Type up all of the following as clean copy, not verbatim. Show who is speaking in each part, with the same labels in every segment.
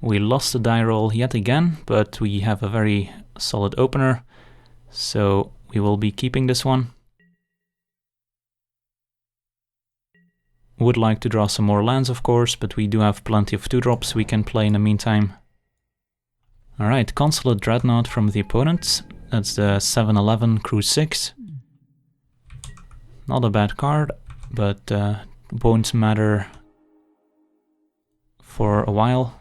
Speaker 1: We lost the die roll yet again, but we have a very solid opener, so we will be keeping this one. Would like to draw some more lands, of course, but we do have plenty of 2-drops we can play in the meantime. Alright, Consulate Dreadnought from the opponent. That's the 7/11 Crew 6. Not a bad card, but won't matter for a while.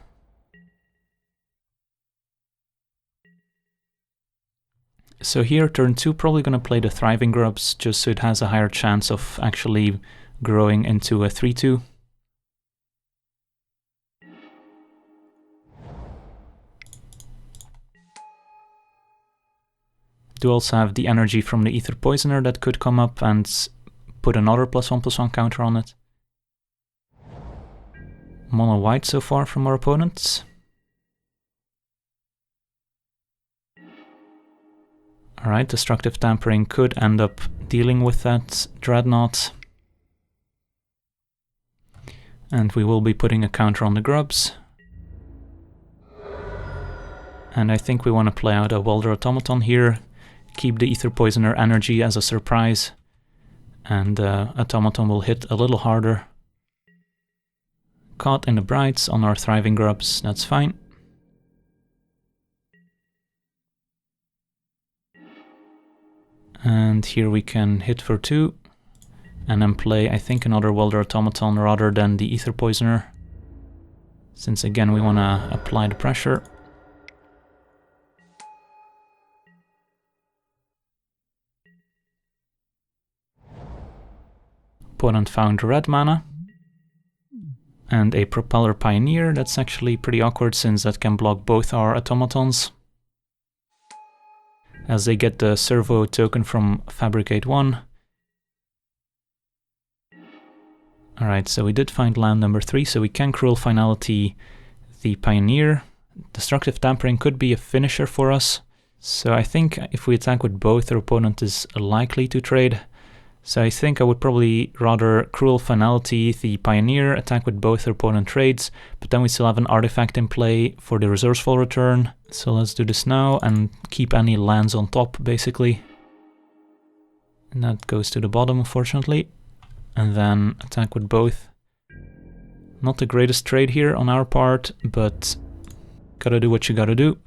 Speaker 1: So here, turn 2, probably gonna play the Thriving Grubs, just so it has a higher chance of actually growing into a 3/2. Do also have the energy from the Aether Poisoner that could come up and put another +1/+1 counter on it. Mono white so far from our opponents. Alright, Destructive Tampering could end up dealing with that Dreadnought. And we will be putting a counter on the Grubs. And I think we want to play out a Welder Automaton here. Keep the Aether Poisoner energy as a surprise. And Automaton will hit a little harder. Caught in the Brights on our Thriving Grubs, that's fine. And here we can hit for 2. And then play, I think, another Welder Automaton rather than the Aether Poisoner. Since again we want to apply the pressure. Opponent found red mana. And a Propeller Pioneer. That's actually pretty awkward since that can block both our automatons, as they get the servo token from Fabricate 1. Alright, so we did find land number 3, so we can Cruel Finality the Pioneer. Destructive Tampering could be a finisher for us, so I think if we attack with both, our opponent is likely to trade. So I think I would probably rather Cruel Finality the Pioneer, attack with both opponent trades, but then we still have an artifact in play for the resourceful return. So let's do this now and keep any lands on top, basically. And that goes to the bottom, unfortunately. And then attack with both. Not the greatest trade here on our part, but gotta do what you gotta do.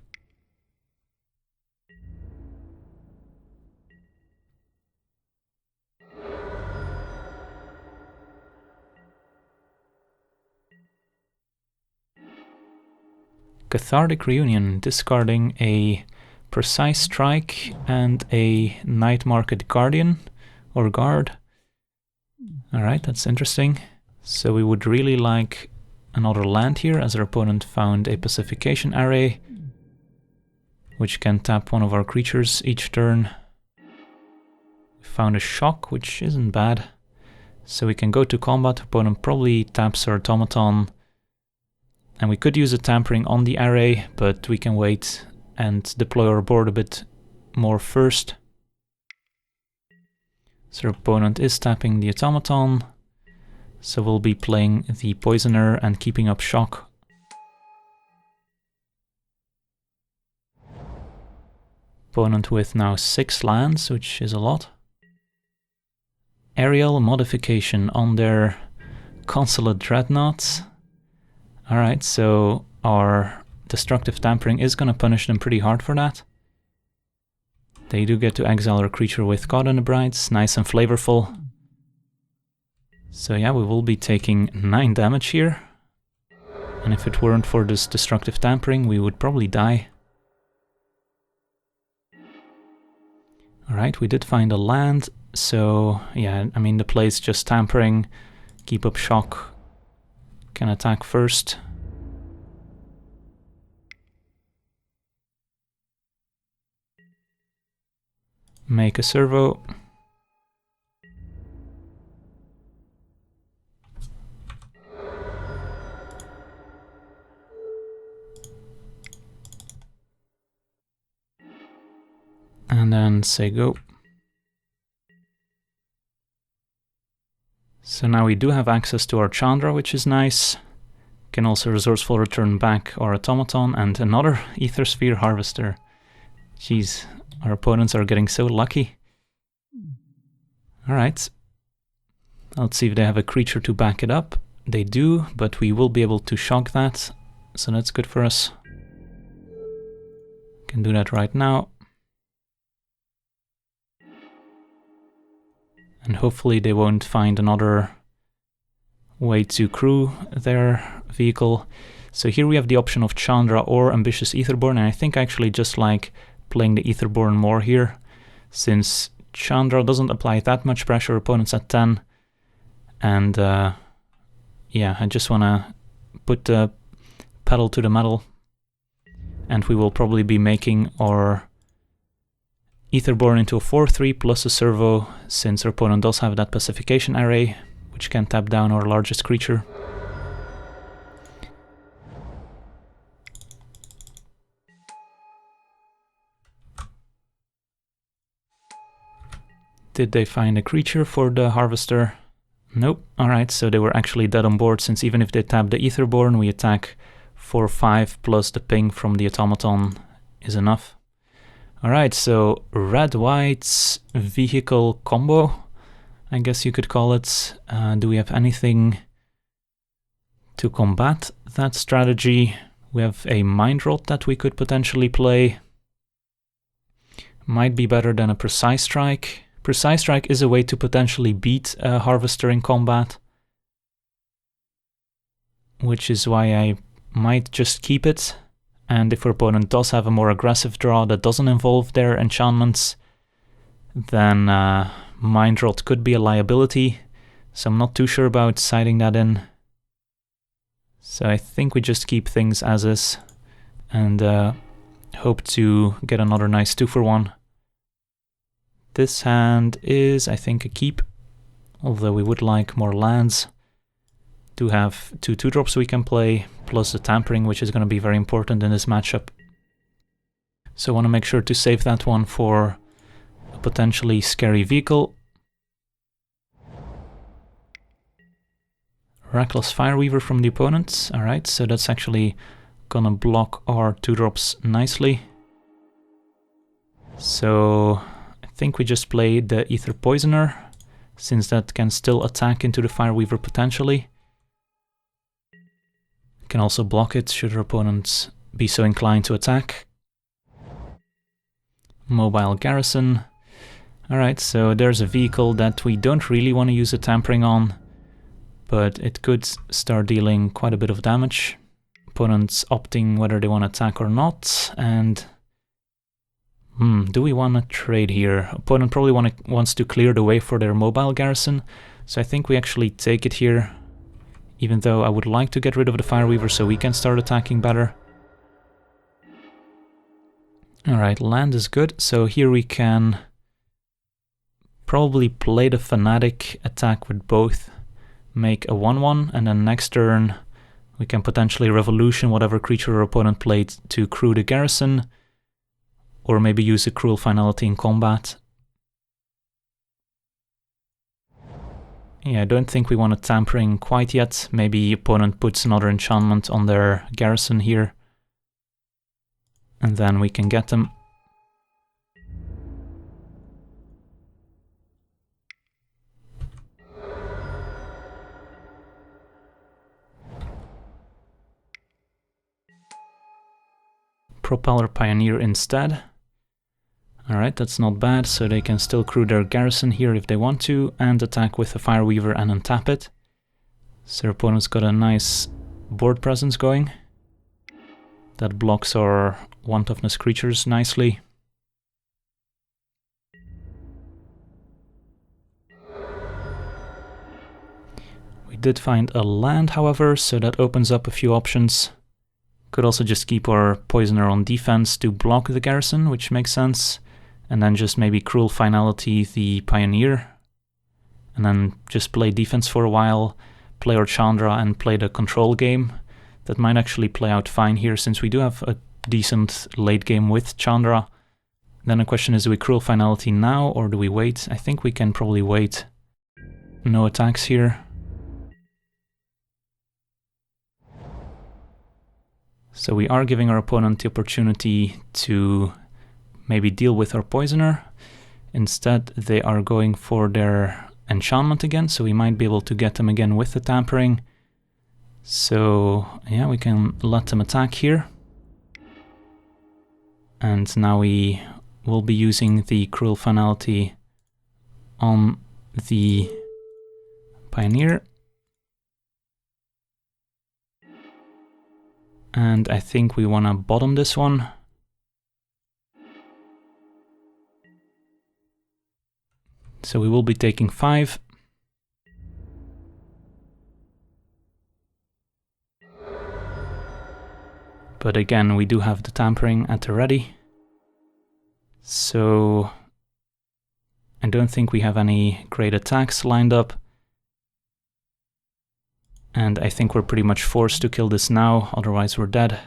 Speaker 1: Cathartic Reunion, discarding a Precise Strike and a Night Market Guardian, or Guard. Alright, that's interesting. So we would really like another land here, as our opponent found a Pacification Array, which can tap one of our creatures each turn. We found a Shock, which isn't bad. So we can go to combat, opponent probably taps our Automaton. And we could use a Tampering on the array, but we can wait and deploy our board a bit more first. So our opponent is tapping the Automaton, so we'll be playing the Poisoner and keeping up Shock. Opponent with now 6 lands, which is a lot. Aerial Modification on their Consulate Dreadnoughts. Alright, so our Destructive Tampering is going to punish them pretty hard for that. They do get to exile a creature with Caught in the Brights, nice and flavorful. So yeah, we will be taking 9 damage here. And if it weren't for this Destructive Tampering, we would probably die. Alright, we did find a land, so yeah, I mean the play is just Tampering, keep up Shock. Can attack first. Make a servo. And then say go. So now we do have access to our Chandra, which is nice. can also resourceful return back our automaton and another Aether Sphere Harvester. Jeez, our opponents are getting so lucky. Alright. Let's see if they have a creature to back it up. They do, but we will be able to shock that, so that's good for us. Can do that right now. And hopefully they won't find another way to crew their vehicle. So here we have the option of Chandra or Ambitious Aetherborn, and I think I actually just like playing the Aetherborn more here, since Chandra doesn't apply that much pressure, opponents at 10, and yeah, I just want to put the pedal to the metal, and we will probably be making our Aetherborn into a 4/3 plus a servo, since our opponent does have that pacification array, which can tap down our largest creature. Did they find a creature for the harvester? Nope. Alright, so they were actually dead on board, since even if they tap the Aetherborn, we attack 4/5 plus the ping from the automaton is enough. Alright, so red-white's vehicle combo, I guess you could call it. Do we have anything to combat that strategy? We have a Mind Rot that we could potentially play. Might be better than a Precise Strike. Precise Strike is a way to potentially beat a Harvester in combat, which is why I might just keep it. And if our opponent does have a more aggressive draw that doesn't involve their enchantments, then Mind Rot could be a liability, so I'm not too sure about siding that in. So I think we just keep things as is, and hope to get another nice 2-for-1. This hand is, I think, a keep, although we would like more lands. Do have 2 2-drops we can play, plus the tampering, which is going to be very important in this matchup. So I want to make sure to save that one for a potentially scary vehicle. Reckless Fireweaver from the opponent. Alright, so that's actually gonna block our 2-drops nicely. So I think we just play the Aether Poisoner, since that can still attack into the Fireweaver potentially. Can also block it should our opponents be so inclined to attack. Mobile Garrison. Alright, so there's a vehicle that we don't really want to use a tampering on, but it could start dealing quite a bit of damage. Opponents opting whether they want to attack or not, and do we want to trade here? Opponent probably wants to clear the way for their Mobile Garrison, so I think we actually take it here, even though I would like to get rid of the Fireweaver so we can start attacking better. Alright, land is good, so here we can probably play the Fanatic, attack with both, make a 1/1, and then next turn we can potentially Revolution whatever creature our opponent played to crew the Garrison, or maybe use a Cruel Finality in combat. Yeah, I don't think we want a Tampering quite yet. Maybe opponent puts another enchantment on their Garrison here, and then we can get them. Propeller Pioneer instead. Alright, that's not bad, so they can still crew their Garrison here if they want to, and attack with the Fireweaver and untap it. So their opponent's got a nice board presence going. That blocks our 1 toughness creatures nicely. We did find a land, however, so that opens up a few options. Could also just keep our Poisoner on defense to block the Garrison, which makes sense. And then just maybe Cruel Finality the Pioneer. And then just play defense for a while, play our Chandra and play the control game. That might actually play out fine here, since we do have a decent late game with Chandra. Then the question is, do we Cruel Finality now or do we wait? I think we can probably wait. No attacks here. So we are giving our opponent the opportunity to maybe deal with our Poisoner. Instead, they are going for their enchantment again, so we might be able to get them again with the Tampering. So yeah, we can let them attack here. And now we will be using the Cruel Finality on the Pioneer. And I think we want to bottom this one. So we will be taking 5. But again, we do have the Tampering at the ready. So I don't think we have any great attacks lined up. And I think we're pretty much forced to kill this now, otherwise we're dead.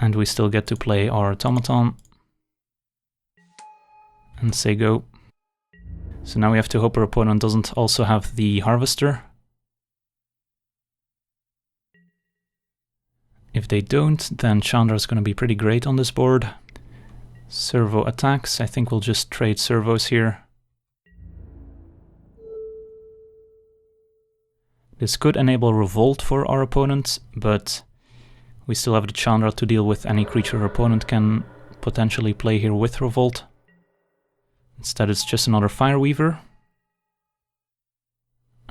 Speaker 1: And we still get to play our Automaton. And say go. So now we have to hope our opponent doesn't also have the Harvester. If they don't, then Chandra's going to be pretty great on this board. Servo attacks, I think we'll just trade servos here. This could enable Revolt for our opponent, but we still have the Chandra to deal with any creature our opponent can potentially play here with Revolt. Instead it's just another Fireweaver.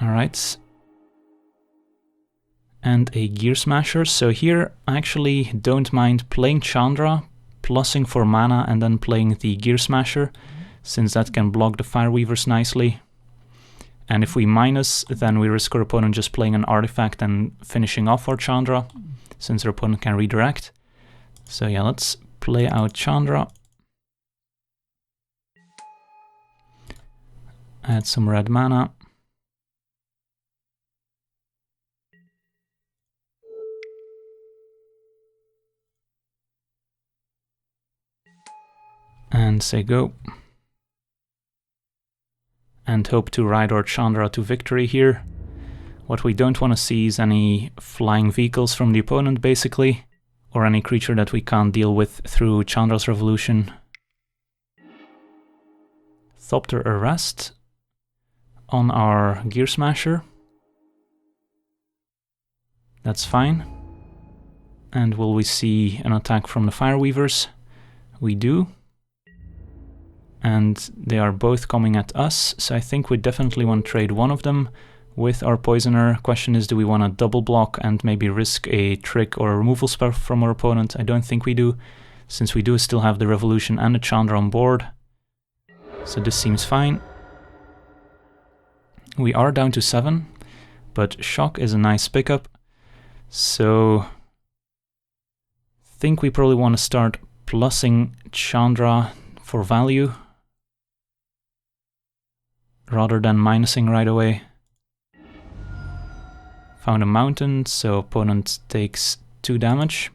Speaker 1: Alright. And a Gear Smasher, so here I actually don't mind playing Chandra, plussing for mana and then playing the Gear Smasher, since that can block the Fireweavers nicely. And if we minus, then we risk our opponent just playing an artifact and finishing off our Chandra, since our opponent can redirect. So yeah, let's play out Chandra. Add some red mana. And say go. And hope to ride our Chandra to victory here. What we don't want to see is any flying vehicles from the opponent, basically, or any creature that we can't deal with through Chandra's Revolution. Thopter Arrest on our Gear Smasher. That's fine. And will we see an attack from the Fireweavers? We do. And they are both coming at us, so I think we definitely want to trade one of them with our Poisoner. Question is, do we want to double block and maybe risk a trick or a removal spell from our opponent? I don't think we do, since we do still have the Revolution and the Chandra on board. So this seems fine. We are down to 7, but Shock is a nice pickup. So I think we probably want to start plussing Chandra for value, rather than minusing right away. Found a mountain, so opponent takes 2 damage.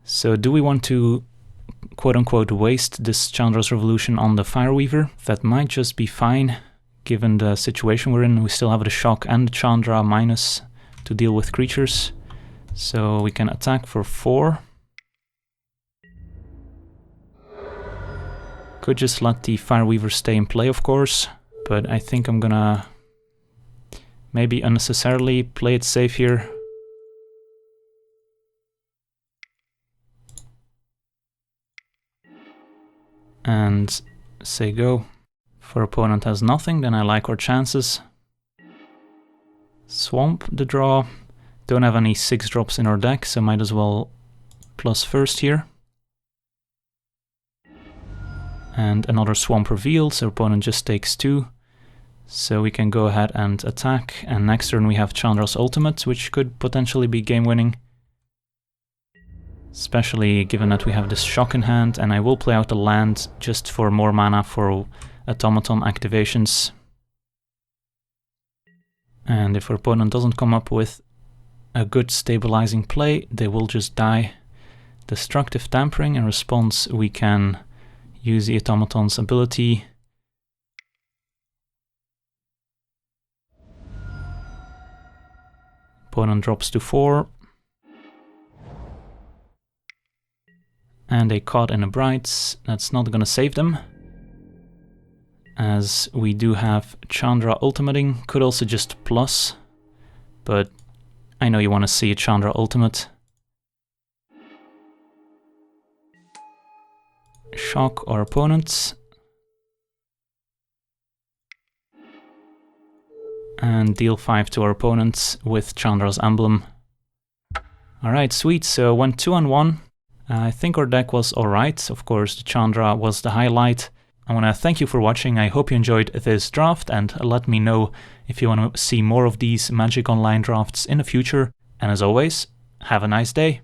Speaker 1: So do we want to quote-unquote waste this Chandra's Revolution on the Fireweaver? That might just be fine, given the situation we're in. We still have the Shock and the Chandra minus to deal with creatures. So we can attack for 4. Could just let the Fireweaver stay in play, of course, but I think I'm gonna maybe unnecessarily play it safe here. And say go. If our opponent has nothing, then I like our chances. Swamp the draw. Don't have any 6-drops in our deck, so might as well plus first here. And another Swamp revealed, so our opponent just takes 2. So we can go ahead and attack, and next turn we have Chandra's Ultimate, which could potentially be game-winning. Especially given that we have this Shock in hand, and I will play out the land just for more mana for Automaton activations. And if our opponent doesn't come up with a good stabilizing play, they will just die. Destructive Tampering. In response, we can use the Automaton's ability opponent drops to 4. And a Caught in a Bright. That's not gonna save them, as we do have Chandra ultimating. Could also just plus, but I know you want to see a Chandra ultimate. Shock our opponents. And deal 5 to our opponents with Chandra's emblem. Alright, sweet, so went 2-on-1. I think our deck was alright. Of course, the Chandra was the highlight. I want to thank you for watching. I hope you enjoyed this draft, and let me know if you want to see more of these Magic Online drafts in the future. And as always, have a nice day.